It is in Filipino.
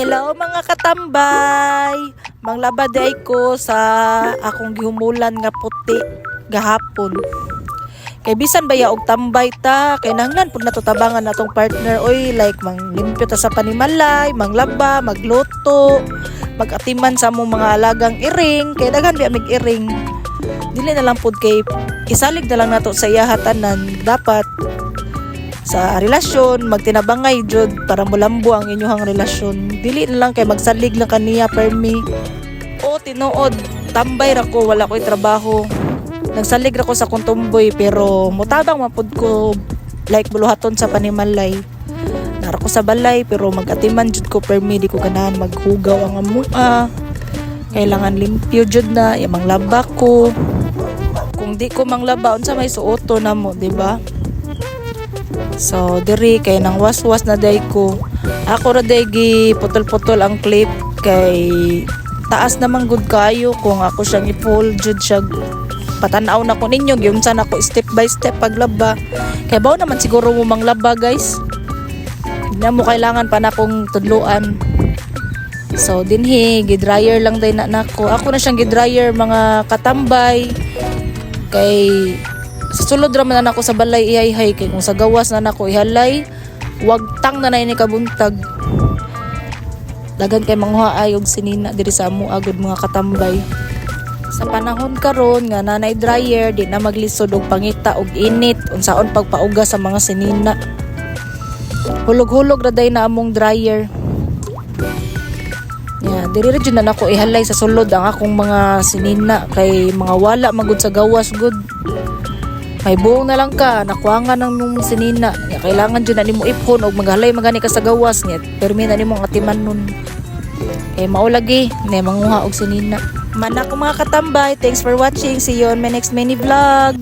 Hello mga katambay. Manglabaday ko sa akong gihumulan nga puti gahapon. Kay bisan baya og tambay ta, kay nanglan pud natutabangan natong partner oy, like manglimpyo ta sa panimalay, manglaba, magluto, magatiman sa among mga alagang iring, kay daghan biya mig iring. Dili na lang pud kay isalig na lang nato sa iya hatanan, dapat sa relasyon magtinabangay jud para mulambo ang inyong relasyon. Dili na lang kay magsalig lang kaniya permi. O tinuod tambay ra ko, wala ko'y trabaho. Nagsalig ra ko sa kong tumboy pero mutabang mapud ko like buluhaton sa panimalay. Nara ko sa balay pero magatiman jud ko permi, di ko ganahan maghugaw ang amua. Kailangan limpyo jud na, yamang laba ko. Kung di ko manglaba unsa may suoto na mo, di ba? So diri kay nang waswas na day ko. Ako ra day gi putol-putol ang clip kay taas naman good kayo kung ako siyang i-fold jud siya. Patanaw na ko ninyo gyud sa nako step by step paglaba. Kay bawo naman siguro mo manglaba guys. Hindi mo kailangan pa na akong tudluan. So dinhi gi-dryer lang day na nako. Ako na siyang gi-dryer mga katambay. Kay sa sulod raman na ako sa balay ihay-hay, kay kung sa gawas na nako ihalay, wag tang na ini kabuntag. Dagan kay manghuaay og sinina diri sa amo agud mga katambay. Sa panahon karon nga nanay dryer, di na maglisod og pangita og init unsaon pagpauga sa mga sinina. Hulog-hulog ra day na among dryer. Yeah, diri ra jud na nako ihalay sa sulod ang akong mga sinina kay mga wala magud sa gawas gud. May buong na lang ka, nakuangan ng mong sinina. Kailangan dyan na ni mo ipon o maghalay magani ka sa gawas niya. Permi na ni mong atiman nun. Eh maulagi, na manguha og sinina. Manak ko mga katambay, thanks for watching. See you on my next mini vlog.